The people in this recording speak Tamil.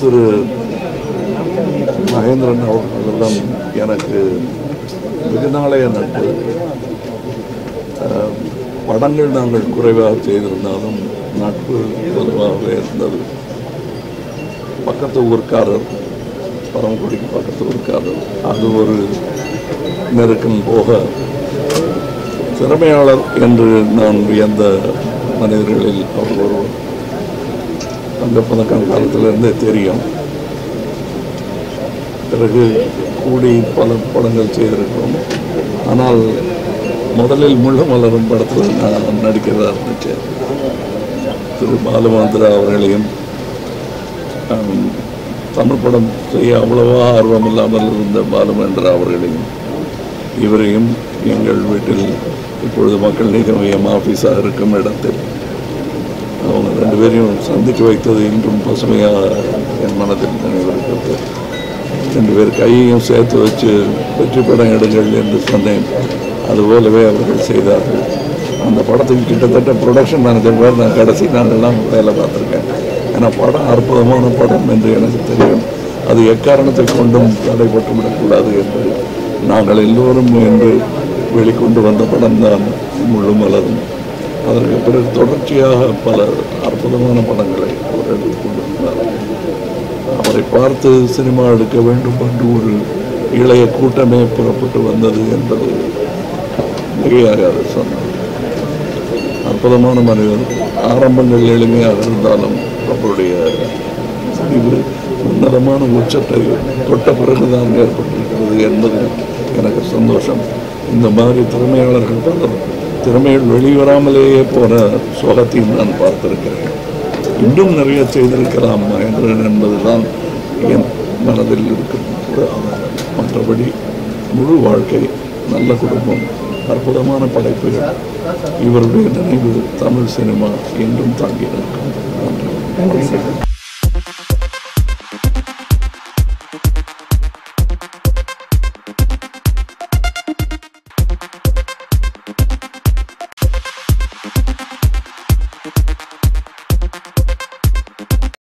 திரு மகேந்திரன் அவர்களிடம் எனக்கு வெகு நாளைய நட்பு. படங்கள் நாங்கள் குறைவாக செய்திருந்தாலும் நட்பு வலுவாக இருந்தது. பக்கத்து ஊர்க்காரர், பரமக்குடிக்கு பக்கத்து ஊர்க்காரர், அது ஒரு நெருக்கம் போக திறமையாளர் என்று நான் வியந்த மனிதர்களில் அவர் ஒருவர். தங்கப்பதக்கம் காலத்திலிருந்தே தெரியும். பிறகு கூடி பல படங்கள் செய்திருக்கிறோம். ஆனால் முதலில் முள்ளு மலரும் படத்தில் நான் நடிக்கிறதா இருந்துச்சு. திரு பாலுமந்திரா அவர்களையும் தமிழ் படம் செய்ய அவ்வளவா ஆர்வம் இல்லாமல் இருந்த பாலுமந்திரா அவர்களையும் இவரையும் எங்கள் வீட்டில் இப்பொழுது மக்கள் நீதி மையம் ஆஃபீஸாக இருக்கும் இடத்தில் அவங்க ரெண்டு பேரையும் சந்தித்து வைத்தது இன்றும் பசுமையாக என் மனதில் நினைவிருக்கிறது. ரெண்டு பேர் கையையும் சேர்த்து வச்சு வெற்றி படம் எடுங்கள் என்று சொன்னேன். அதுபோலவே அவர்கள் செய்தார்கள். அந்த படத்துக்கு கிட்டத்தட்ட ப்ரொடக்ஷன் மேனேஜர் பேர் நான் கடைசி நாளெல்லாம் வேலை பார்த்துருக்கேன். ஏன்னா படம் அற்புதமான படம் என்று எனக்கு தெரியும். அது எக்காரணத்தை கொண்டும் தடைப்பட்டு விடக்கூடாது என்று நாங்கள் எல்லோரும் என்று வெளிக்கொண்டு வந்த படம் தான் முள்ளு மலரும். அதற்கு பிறகு தொடர்ச்சியாக பல அற்புதமான படங்களை அவர் எடுத்துக் கொண்டிருந்தார். அவரை பார்த்து சினிமா எடுக்க வேண்டும் என்று ஒரு இளைய கூட்டமே புறப்பட்டு வந்தது என்பது மிகையாகாது சொன்னார். அற்புதமான மனிதர். ஆரம்பங்கள் எளிமையாக இருந்தாலும் அவருடைய முடிவு உன்னதமான உச்சத்தை தொட்ட பிறகுதான் ஏற்பட்டிருக்கிறது என்பது எனக்கு சந்தோஷம். இந்த மாதிரி திறமையாளர்கள் பலர் திறமைகள் வெளிவராமலேயே போன சோகத்தையும் நான் பார்த்திருக்கிறேன். இன்னும் நிறைய செய்திருக்கலாம் மகேந்திரன் என்பதுதான் என் மனதில் இருக்கும். மற்றபடி முழு வாழ்க்கை, நல்ல குடும்பம், அற்புதமான படைப்புகள், இவருடைய நினைவு தமிழ் சினிமா என்றும் தாங்கி நிற்கும். நன்றி.